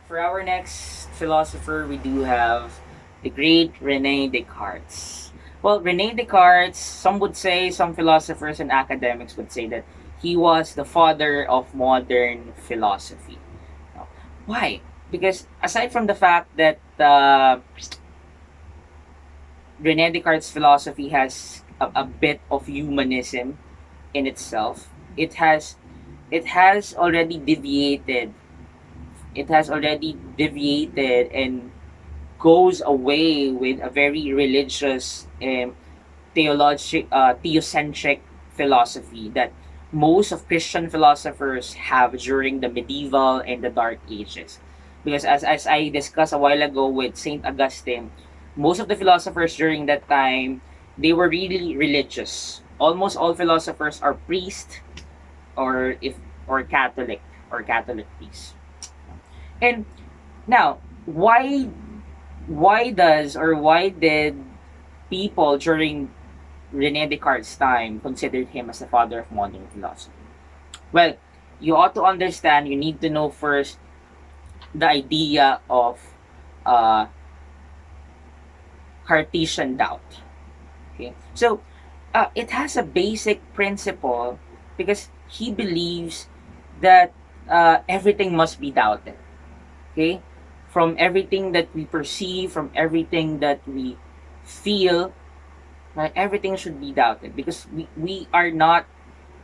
For our next philosopher, we do have the great Rene Descartes. Well, Rene Descartes, some would say, some philosophers and academics would say that he was the father of modern philosophy. Now, why? Because aside from the fact that Rene Descartes' philosophy has a bit of humanism in itself, it has already deviated. It has already deviated and goes away with a very religious theocentric philosophy that most of Christian philosophers have during the medieval and the Dark Ages. Because as I discussed a while ago with Saint Augustine, most of the philosophers during that time, they were really religious. Almost all philosophers are priests or if or Catholic priests. And now, why did people during Rene Descartes' time considered him as the father of modern philosophy? Well, you ought to understand. You need to know first the idea of uh, Cartesian doubt. Okay, so it has a basic principle because he believes that everything must be doubted. Okay, from everything that we perceive, from everything that we feel, right, everything should be doubted because we are not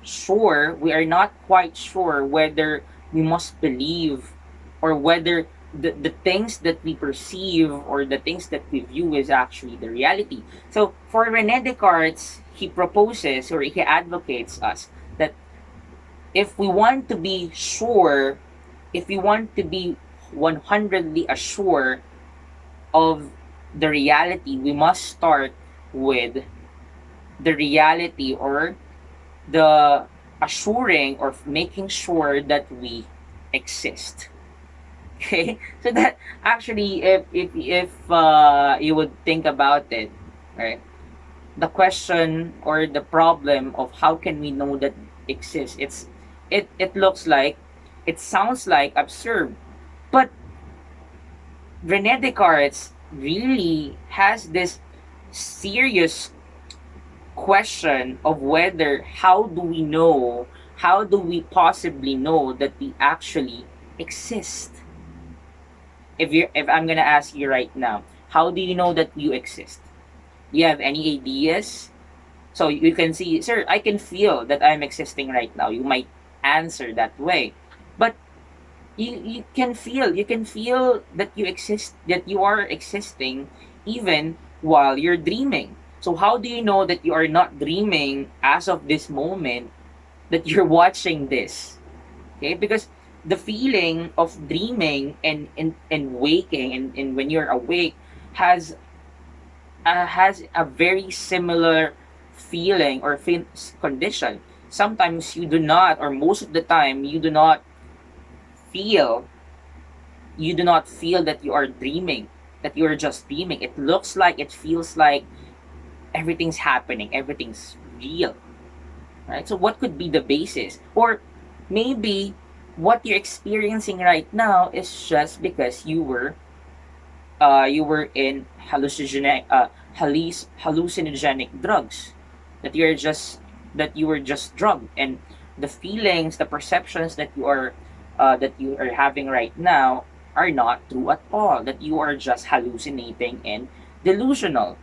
sure, we are not quite sure whether we must believe or whether the things that we perceive or the things that we view is actually the reality. So for Rene Descartes, he proposes or he advocates us that if we want to be sure, if we want to be 100ly assured of the reality, we must start with the reality or the assuring or making sure that we exist. Okay, so that actually, if you would think about it, right, the question or the problem of how can we know that exists, it looks like, it sounds like absurd, but Rene Descartes really has this serious question of whether how do we possibly know that we actually exist? If I'm gonna ask you right now, how do you know that you exist? Do you have any ideas? So you can see, sir, I can feel that I'm existing right now. You might answer that way. But you can feel that you exist, that you are existing even while you're dreaming. So how do you know that you are not dreaming as of this moment that you're watching this? Okay, because the feeling of dreaming and waking and when you're awake has has a very similar feeling or condition. Sometimes you do not, or most of the time feel you do not feel that you are dreaming, that you are just dreaming. It looks like, it feels like everything's happening, everything's real, right? So what could be the basis? Or maybe what you're experiencing right now is just because you were in hallucinogenic drugs, that that you were just drugged, and the feelings, the perceptions that you are having right now are not true at all, that you are just hallucinating and delusional.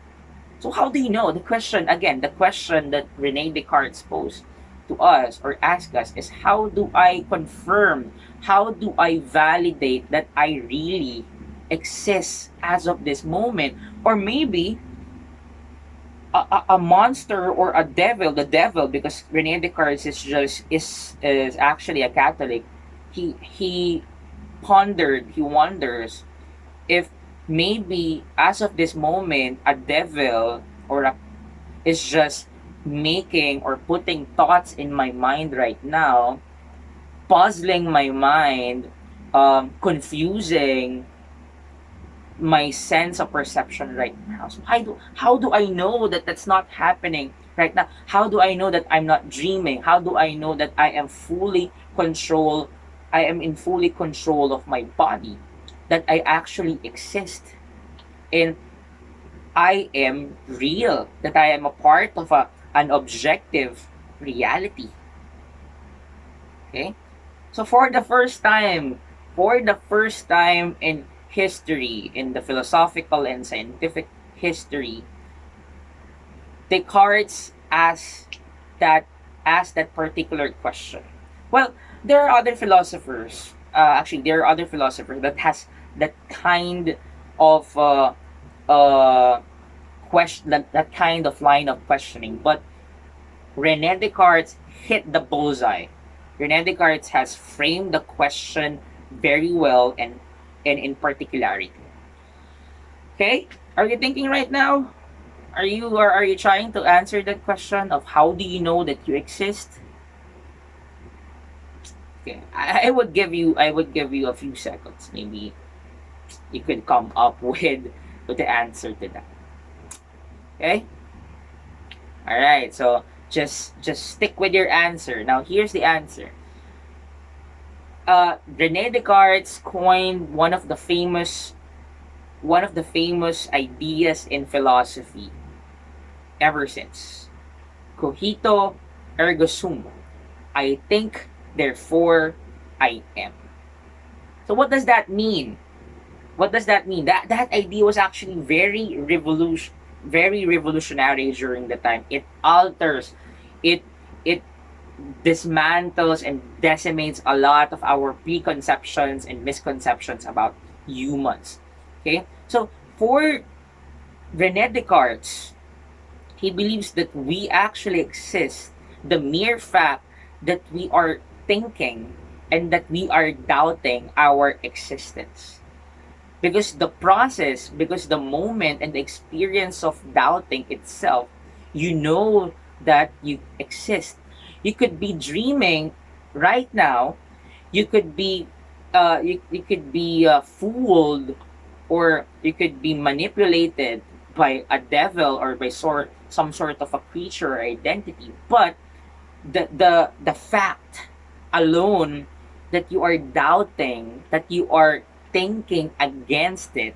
So how do you know? The question, again, the question that Rene Descartes posed to us or ask us is, how do I confirm, how do I validate that I really exist as of this moment? Or maybe a monster or a devil, the devil, because Rene Descartes is actually a Catholic. He he wonders if maybe as of this moment a devil is just making or putting thoughts in my mind right now, puzzling my mind, confusing my sense of perception right now. So how do I know that that's not happening right now? How do I know that I'm not dreaming? How do I know that I am fully control? I am in fully control of my body. that I actually exist and I am real, that I am a part of an objective reality. Okay? So for the first time in history, in the philosophical and scientific history, Descartes asked that particular question. Well, there are other philosophers. Actually, there are other philosophers that has that kind of question, that kind of line of questioning. But Rene Descartes hit the bullseye. Rene Descartes has framed the question very well and in particularity. Okay, are you thinking right now? Are you trying to answer that question of how do you know that you exist? Okay, I would give you a few seconds. Maybe you could come up with the answer to that. Okay. All right. So just stick with your answer. Now here's the answer. Rene Descartes coined one of the famous ideas in philosophy ever since. Cogito ergo sum. I think, therefore I am. So what does that mean? What does that mean? That idea was actually very revolutionary during the time. It alters, it it dismantles and decimates a lot of our preconceptions and misconceptions about humans. Okay? So for Rene Descartes, he believes that we actually exist. The mere fact that we are thinking and that we are doubting our existence. Because the moment and the experience of doubting itself, you know that you exist. You could be dreaming right now. You could be, you could be fooled, or you could be manipulated by a devil or by some sort of a creature or identity. But the fact alone that you are doubting, that you are thinking against it,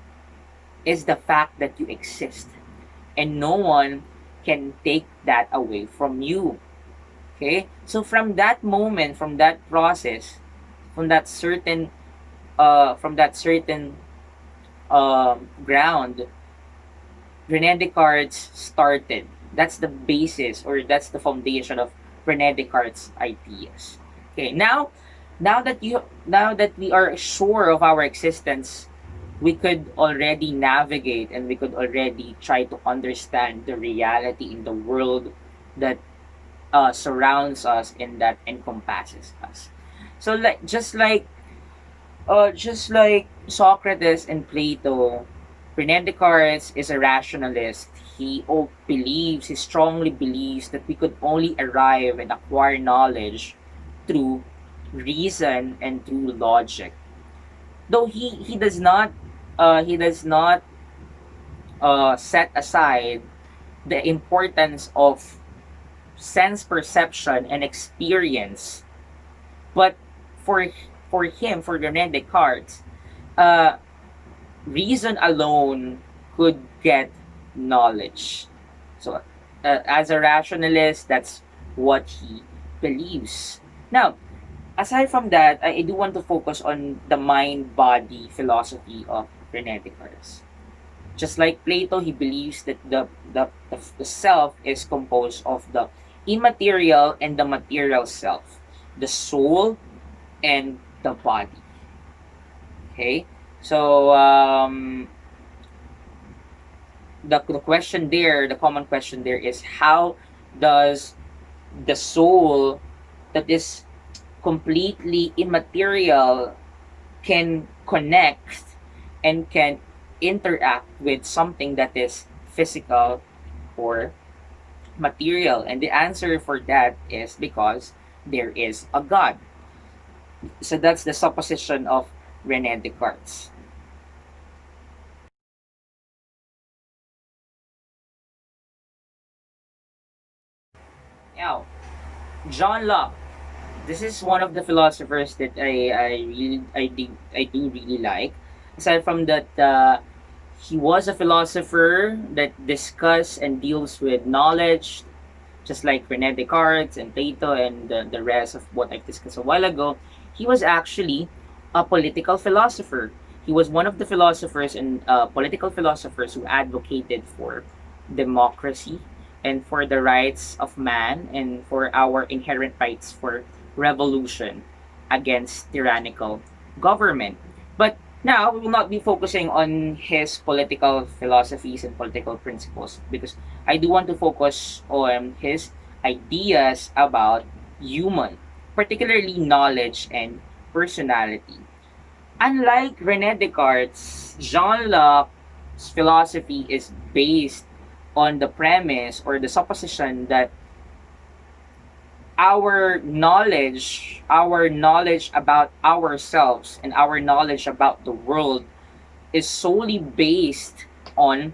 is the fact that you exist. And no one can take that away from you. Okay? So from that moment, from that process, from that certain ground, Rene Descartes started. That's the basis, or that's the foundation of Rene Descartes' ideas. Okay, now that we are sure of our existence, we could already navigate and we could already try to understand the reality in the world that surrounds us and that encompasses us. So just like Socrates and Plato, Rene Descartes is a rationalist. He strongly believes that we could only arrive and acquire knowledge through reason and through logic. Though he does not set aside the importance of sense perception and experience, but for for Rene Descartes, uh, reason alone could get knowledge. So, as a rationalist, that's what he believes. Now, aside from that, I do want to focus on the mind-body philosophy of Rene Descartes. Just like Plato, he believes that the self is composed of the immaterial and the material self, the soul and the body. Okay? So, the question there, the common question there is, how does the soul that is completely immaterial can connect and can interact with something that is physical or material? And the answer for that is because there is a God. So that's the supposition of Rene Descartes. Now, John Locke. This is one of the philosophers that I do really like. Aside from that, he was a philosopher that discuss and deals with knowledge, just like Rene Descartes and Plato and the rest of what I've discussed a while ago. He was actually a political philosopher. He was one of the philosophers and political philosophers who advocated for democracy and for the rights of man and for our inherent rights for revolution against tyrannical government. But now we will not be focusing on his political philosophies and political principles because I do want to focus on his ideas about human, particularly knowledge and personality. Unlike Rene Descartes, Jean Locke's philosophy is based on the premise or the supposition that our knowledge about ourselves and our knowledge about the world is solely based on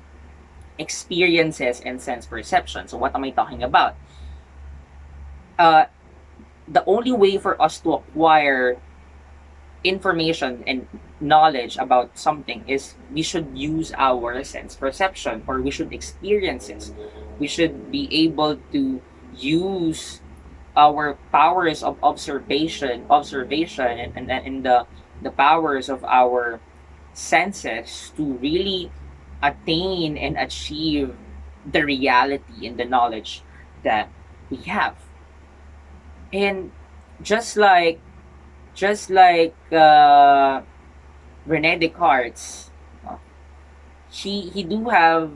experiences and sense perception. So what am I talking about? Uh, the only way for us to acquire information and knowledge about something is we should use our sense perception, or we should experience it. We should be able to use our powers of observation and the powers of our senses to really attain and achieve the reality and the knowledge that we have. And just like just like Rene Descartes, uh, he do have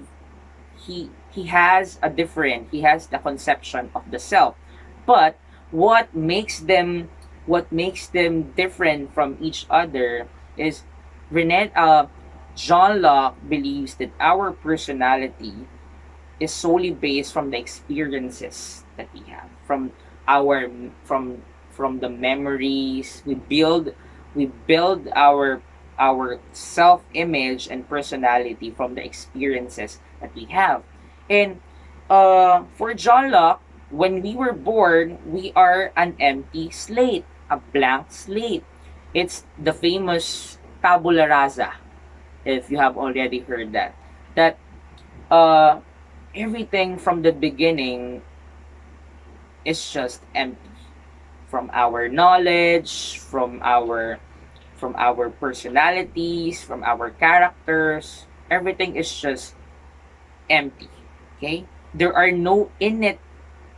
he has a different, he has the conception of the self, but what makes them what makes them different from each other is Rene John Locke believes that our personality is solely based from the experiences that we have, from our from the memories we build our self image and personality from the experiences that we have. And for John Locke, when we were born, we are an empty slate, a blank slate. It's the famous tabula rasa, if you have already heard that. That uh, everything from the beginning is just empty. From our knowledge, from our personalities, from our characters, everything is just empty. Okay? There are no innate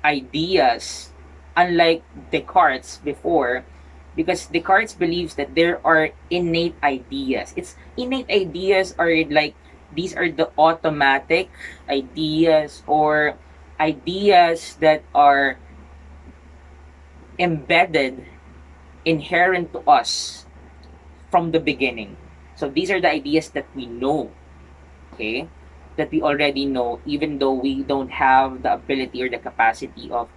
ideas, unlike Descartes before, because Descartes believes that there are innate ideas. It's innate ideas are like these are the automatic ideas or ideas that are embedded, inherent to us from the beginning. So these are the ideas that we know, okay? That we already know, even though we don't have the ability or the capacity of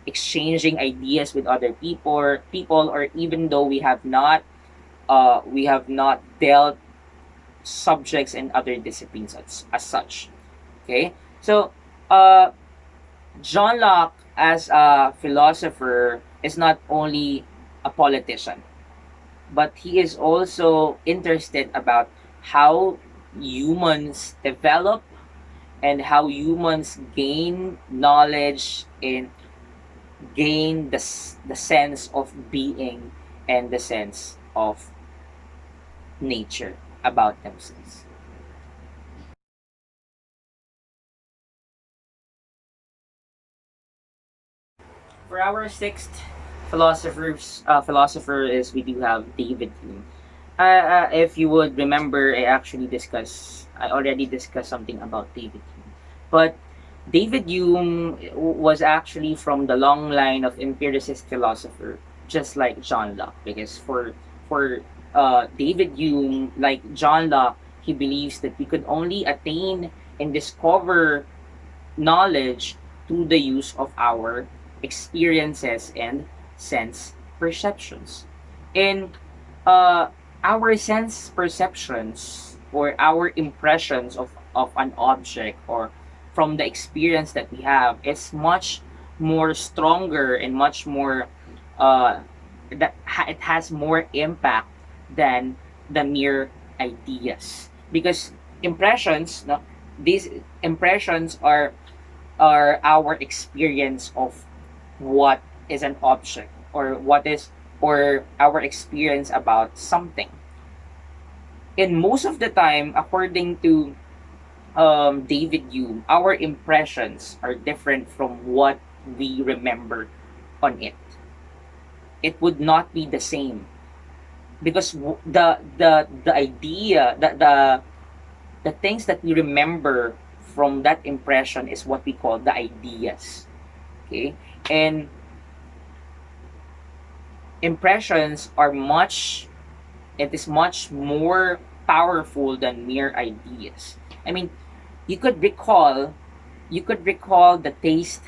exchanging ideas with other people, or even though we have not dealt subjects and other disciplines as such. Okay? So uh John Locke as a philosopher is not only a politician, but he is also interested about how humans develop and how humans gain knowledge and gain the sense of being and the sense of nature about themselves. For our sixth philosopher is we do have David Hume. If you would remember, I already discussed something about David Hume. But David Hume was actually from the long line of empiricist philosopher, just like John Locke. Because for David Hume, like John Locke, he believes that we could only attain and discover knowledge through the use of our experiences and sense perceptions. And our sense perceptions or our impressions of an object or from the experience that we have is much more stronger and much more it has more impact than the mere ideas, because impressions, no, these impressions are our experience of what is an object, or what is, or our experience about something. And most of the time, according to David Hume, our impressions are different from what we remember on it. It would not be the same, because the idea, the things that we remember from that impression is what we call the ideas. Okay, and impressions are much, it is much more powerful than mere ideas. I mean, you could recall, the taste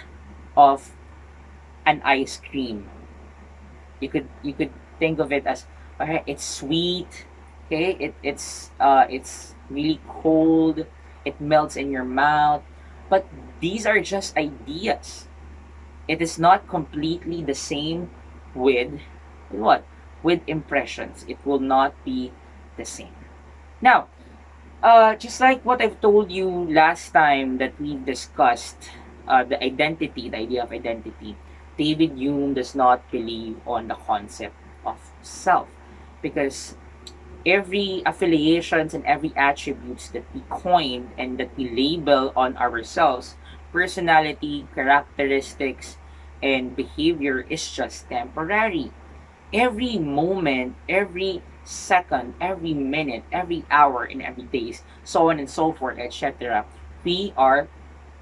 of an ice cream. You could think of it as, okay, it's sweet. Okay, it's really cold. It melts in your mouth. But these are just ideas. It is not completely the same with what? With impressions. It will not be the same. Now, just like what I've told you last time that we discussed, the identity, the idea of identity, David Hume does not believe on the concept of self, because every affiliations and every attributes that we coin and that we label on ourselves, personality, characteristics, and behavior, is just temporary. Every moment, every second, every minute, every hour, and every days, so on and so forth, etc., we are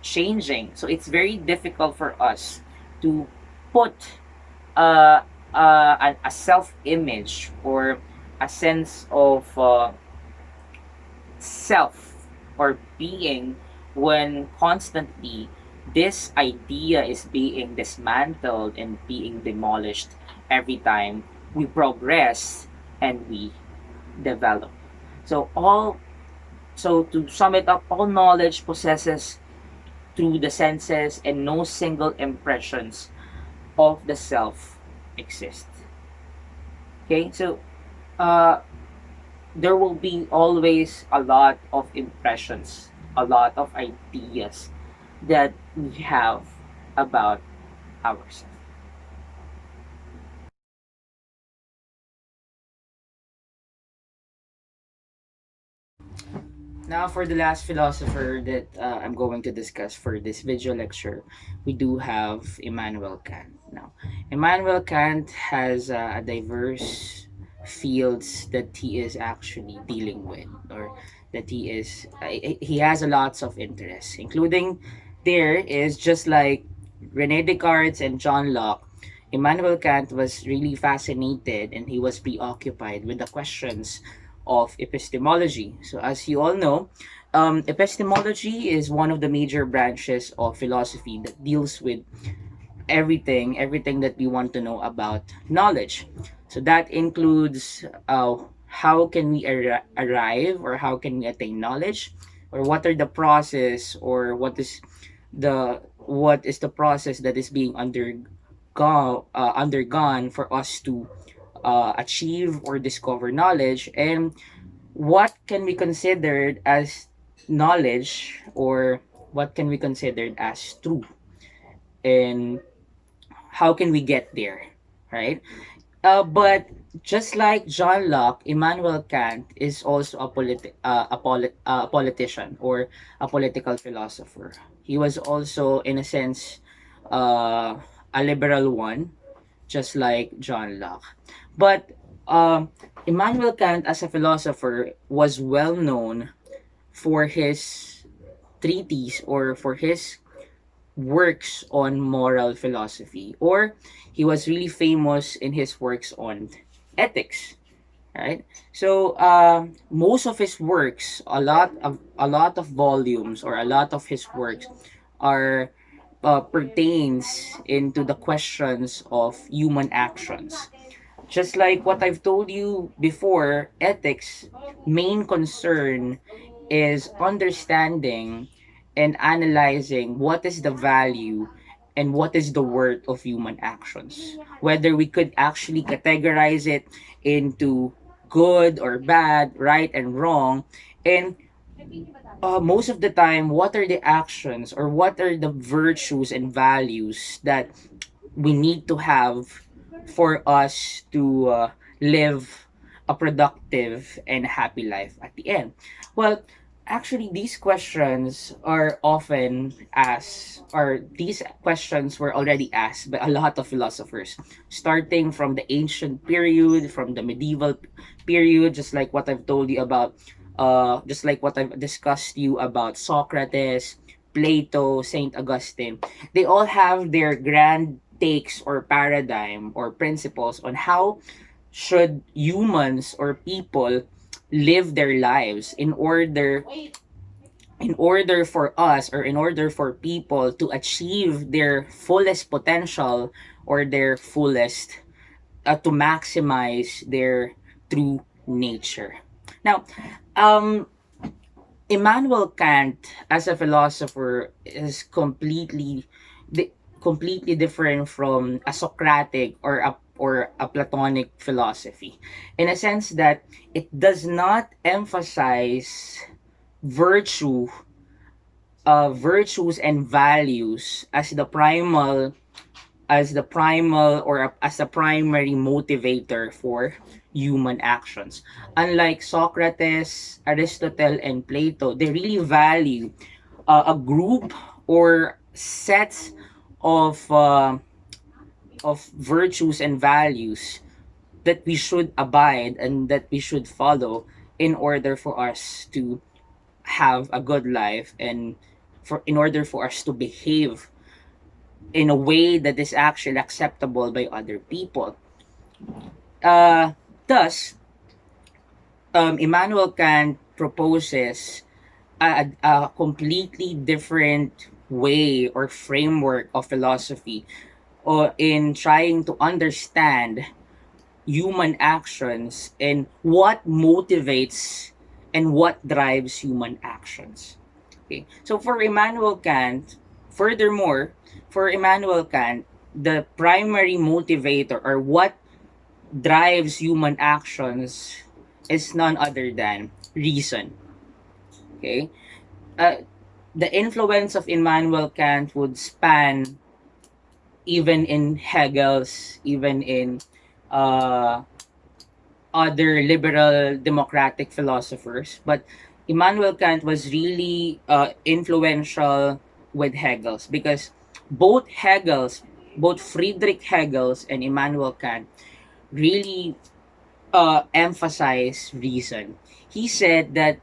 changing. So it's very difficult for us to put a self image, or a sense of self or being, when constantly this idea is being dismantled and being demolished every time we progress and we develop. So all so to sum it up, all knowledge possesses through the senses, and no single impressions of the self exist. Okay, so uh, there will be always a lot of impressions, a lot of ideas that we have about ourselves. Now, for the last philosopher that I'm going to discuss for this video lecture, we do have Immanuel Kant. Now, Immanuel Kant has a diverse fields that he is actually dealing with, or that he has a lots of interests, including, there is, just like Rene Descartes and John Locke, Immanuel Kant was really fascinated, and he was preoccupied with the questions of epistemology. So, as you all know, epistemology is one of the major branches of philosophy that deals with everything that we want to know about knowledge. So that includes, how can we arrive, or how can we attain knowledge, or what are the process, or what is the process that is being undergone for us to achieve or discover knowledge, and what can be considered as knowledge, or what can be considered as true, and how can we get there, right? But just like John Locke, Immanuel Kant is also a politician, or a political philosopher. He was also, in a sense, a liberal one, just like John Locke. But Immanuel Kant, as a philosopher, was well known for his treatise, or for his works on moral philosophy, or he was really famous in his works on ethics, right? So most of his works, a lot of volumes, or a lot of his works are pertains into the questions of human actions. Just like what I've told you before, ethics main concern is understanding and analyzing what is the value and what is the worth of human actions. Whether we could actually categorize it into good or bad, right and wrong, and most of the time, what are the actions or what are the virtues and values that we need to have for us to live a productive and happy life at the end? Well, actually, these questions are often asked, or these questions were already asked by a lot of philosophers, starting from the ancient period, from the medieval period, just like what I've told you about, just like what I've discussed you about Socrates, Plato, Saint Augustine. They all have their grand takes or paradigm or principles on how should humans or people live their lives in order for us, or in order for people to achieve their fullest potential, or their fullest, to maximize their true nature. Now, um Immanuel Kant as a philosopher is di- completely different from a Socratic or a Platonic philosophy, in a sense that it does not emphasize virtue virtues and values as the primal, or as a primary motivator for human actions. Unlike Socrates, Aristotle, and Plato, they really value a group or sets of virtues and values that we should abide and that we should follow in order for us to have a good life, and in order for us to behave in a way that is actually acceptable by other people. Thus, Immanuel Kant proposes a completely different way or framework of philosophy, or in trying to understand human actions and what motivates and what drives human actions. Okay. So furthermore, for Immanuel Kant, the primary motivator, or what drives human actions, is none other than reason. Okay? Uh, the influence of Immanuel Kant would span even in Hegel's, even in uh, other liberal democratic philosophers. But Immanuel Kant was really influential with Hegel's, because both Hegel's, both Friedrich Hegel's and Immanuel Kant really emphasize reason. He said that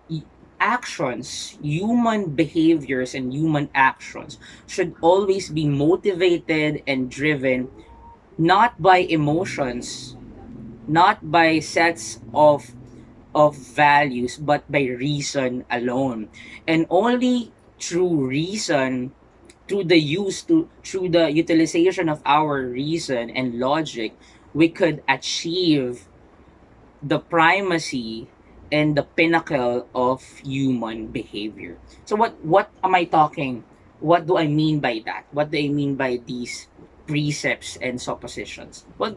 actions, human behaviors, and human actions should always be motivated and driven not by emotions, not by sets of values, but by reason alone. And only through reason, through the utilization of our reason and logic, we could achieve the primacy and the pinnacle of human behavior. So what am I talking? What do I mean by that? What do I mean by these precepts and suppositions? Well,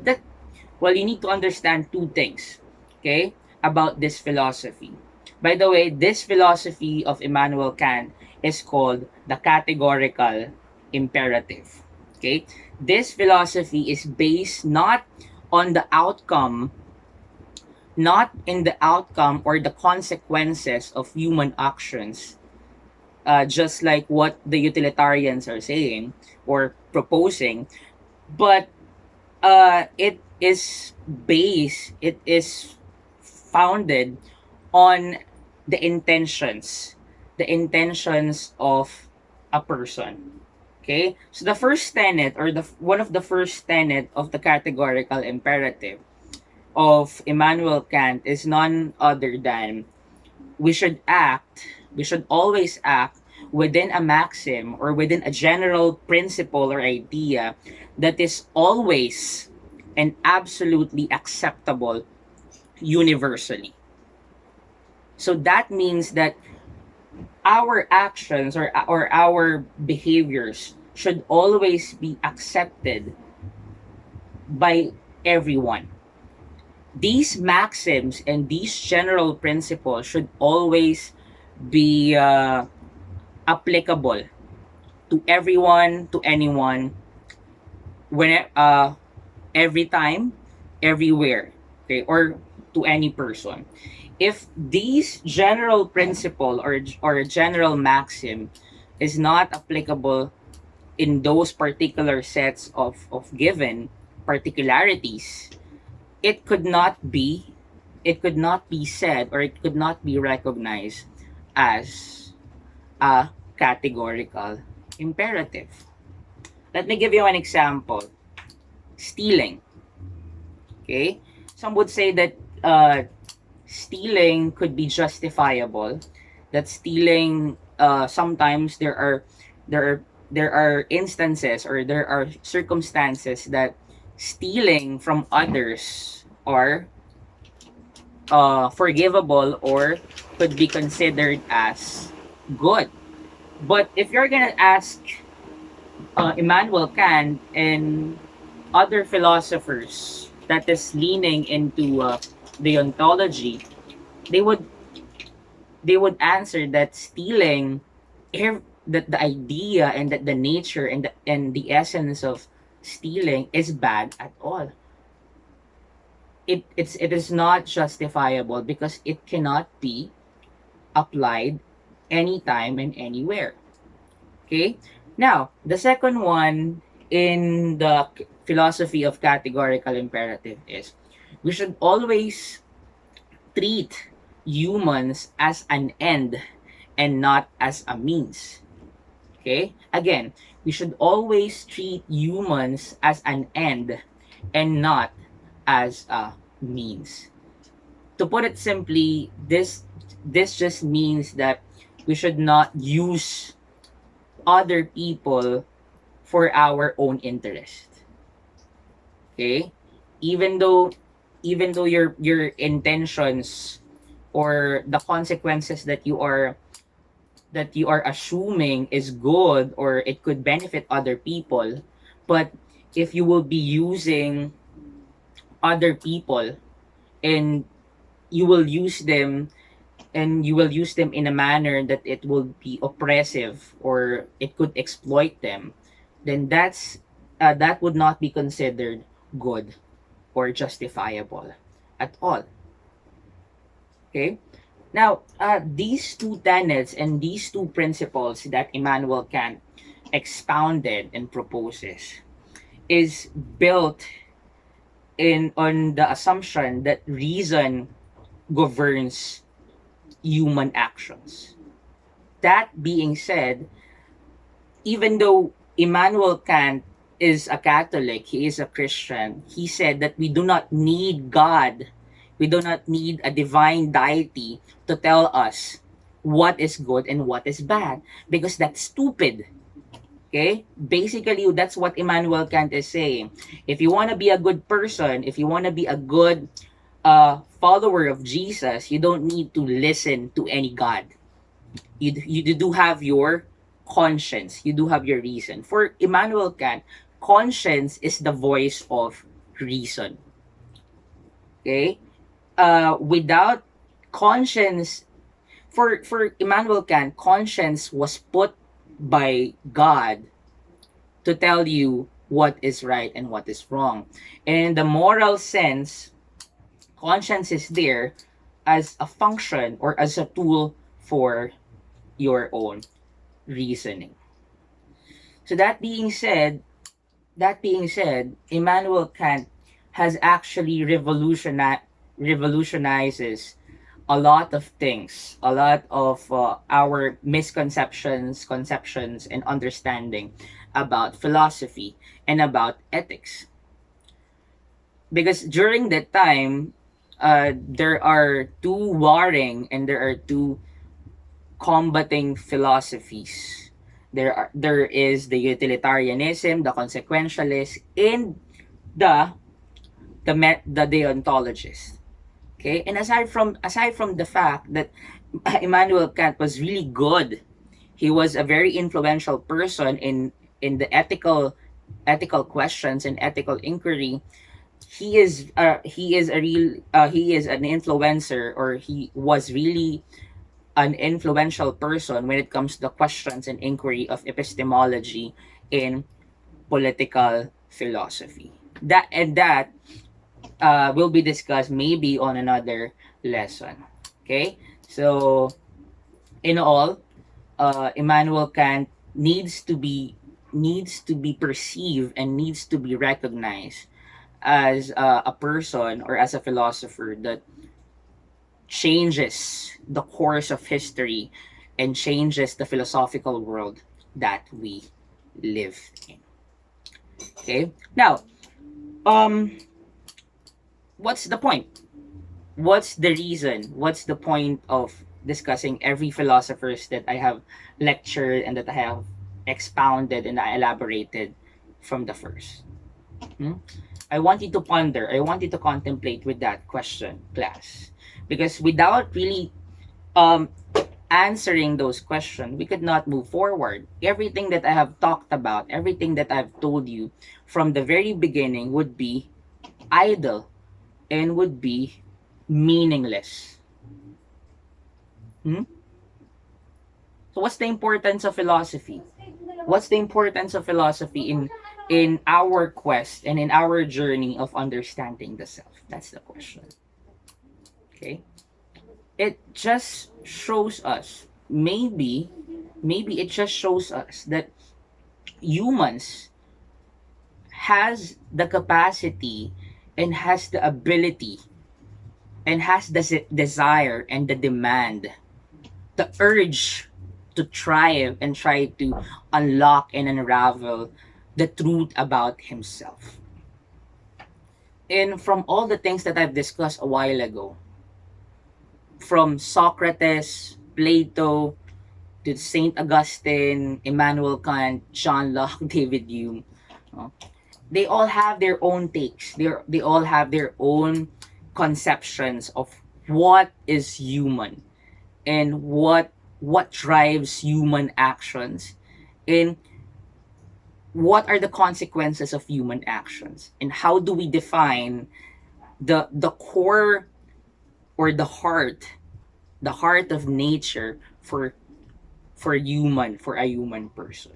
you need to understand two things, okay, about this philosophy. By the way, this philosophy of Immanuel Kant is called the categorical imperative. Okay? This philosophy is based on the outcome not in the outcome or the consequences of human actions, just like what the utilitarians are saying or proposing, but it is founded on the intentions of a person. Okay, so the first tenet, or the one of the first tenet of the categorical imperative of Immanuel Kant, is none other than we should always act within a maxim, or within a general principle or idea that is always and absolutely acceptable universally. So that means that our actions, or our behaviors, should always be accepted by everyone. these maxims and these general principles should always be applicable to everyone, to anyone, when every time, everywhere, okay, or to any person. If these general principle or general maxim is not applicable in those particular sets of given particularities, it could not be it could not be said, or it could not be recognized as a categorical imperative. Let me give you an example. Stealing. Okay? Some would say that stealing could be justifiable. That stealing, sometimes there are there are instances, or there are circumstances that stealing from others are forgivable, or could be considered as good. But if you're gonna ask Immanuel Kant and other philosophers that is leaning into the ontology, they would answer that stealing, that the idea and that the nature and the essence of stealing is bad at all. It is not justifiable because it cannot be applied anytime and anywhere. Okay? Now, the second one in the philosophy of categorical imperative is we should always treat humans as an end and not as a means. Okay? Again, we should always treat humans as an end and not as a means. To put it simply, this just means that we should not use other people for our own interest. Okay? Even though your intentions or the consequences that you are assuming is good, or it could benefit other people, but if you will be using other people, and you will use them in a manner that it will be oppressive, or it could exploit them, then that would not be considered good or justifiable at all. Okay? Now, these two tenets and these two principles that Immanuel Kant expounded and proposes is built in on the assumption that reason governs human actions. That being said, even though Immanuel Kant is a Catholic, he is a Christian, he said that we do not need God, we do not need a divine deity to tell us what is good and what is bad, because that's stupid. Okay? Basically, that's what Immanuel Kant is saying. If you want to be a good person, if you want to be a good follower of Jesus, you don't need to listen to any God. You do have your conscience. You do have your reason. For Immanuel Kant, conscience is the voice of reason. Okay? Without conscience, for Immanuel Kant, conscience was put by God to tell you what is right and what is wrong. And in the moral sense, conscience is there as a function or as a tool for your own reasoning. So that being said, Immanuel Kant has actually revolutionizes a lot of things, a lot of our misconceptions, conceptions, and understanding about philosophy and about ethics. Because during that time, there are two warring and there are two combating philosophies. There is the utilitarianism, the consequentialist, and the the deontologist. Okay, and aside from the fact that Immanuel Kant was really good, he was a very influential person in the ethical questions and ethical inquiry. he is an influencer, or he was really an influential person when it comes to the questions and inquiry of epistemology in political philosophy. That will be discussed maybe on another lesson. Okay, so in all, Immanuel Kant needs to be perceived and needs to be recognized as a person or as a philosopher that changes the course of history and changes the philosophical world that we live in. Okay, now, um what's the point? What's the reason? What's the point of discussing every philosophers that I have lectured and that I have expounded and I elaborated from the first? Hmm? I want you to ponder, I want you to contemplate with that question, class. Because without really um, answering those questions, we could not move forward. Everything that I have talked about, everything that I've told you from the very beginning would be idle and would be meaningless. Hmm? So what's the importance of philosophy? What's the importance of philosophy in our quest and in our journey of understanding the self? That's the question. Okay? It just shows us, maybe it just shows us that humans has the capacity and has the ability and has the desire and the demand, the urge to thrive and try to unlock and unravel the truth about himself. And from all the things that I've discussed a while ago, from Socrates, Plato, to Saint Augustine, Immanuel Kant, John Locke, David Hume, no? They all have their own takes. They all have their own conceptions of what is human and what drives human actions and what are the consequences of human actions and how do we define the core or the heart of nature for a human person.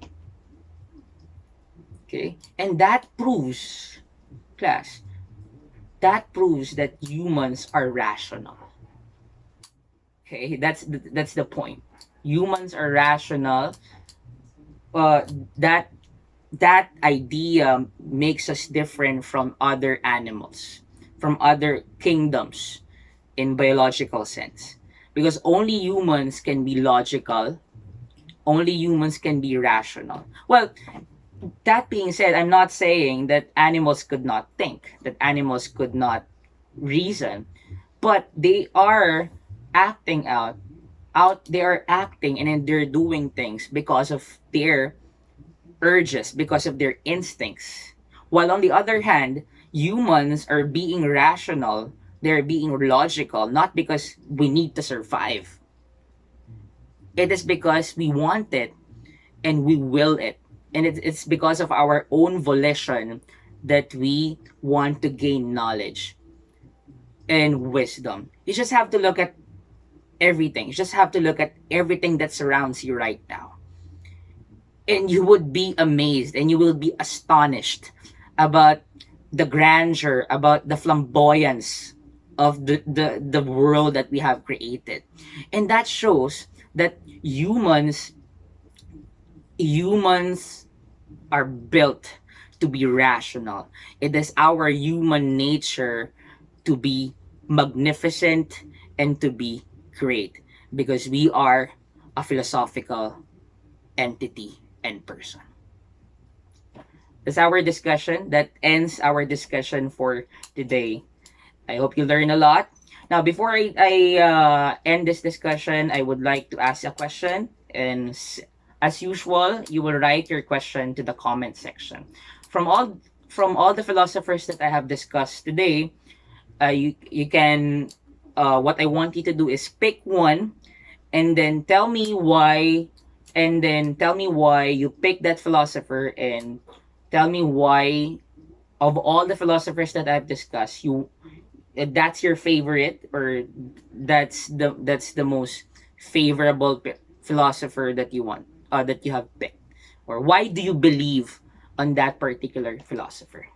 Okay, and that proves, class, that proves that humans are rational. Okay, that's the point. Humans are rational. uh that that idea makes us different from other animals, from other kingdoms in biological sense, because only humans can be logical, only humans can be rational. Well, that being said, I'm not saying that animals could not think, that animals could not reason, but they are acting they are acting and then they're doing things because of their urges, because of their instincts. While on the other hand, humans are being rational, they're being logical, not because we need to survive. It is because we want it and we will it. And it's because of our own volition that we want to gain knowledge and wisdom. You just have to look at everything. You just have to look at everything that surrounds you right now. And you would be amazed and you will be astonished about the grandeur, about the flamboyance of the world that we have created. And that shows that humans are built to be rational. It is our human nature to be magnificent and to be great because we are a philosophical entity and person. That's our discussion. That ends our discussion for today. I hope you learn a lot. Now, before I end this discussion, I would like to ask a question. And as usual, you will write your question to the comment section. From all the philosophers that I have discussed today, you can what I want you to do is pick one and then tell me why you pick that philosopher and tell me why of all the philosophers that I've discussed, you that's your favorite, or that's the most favorable philosopher that you want, that you have picked, or why do you believe on that particular philosopher?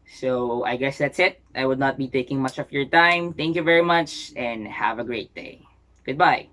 So I guess that's it. I would not be taking much of your time. Thank you very much and have a great day. Goodbye.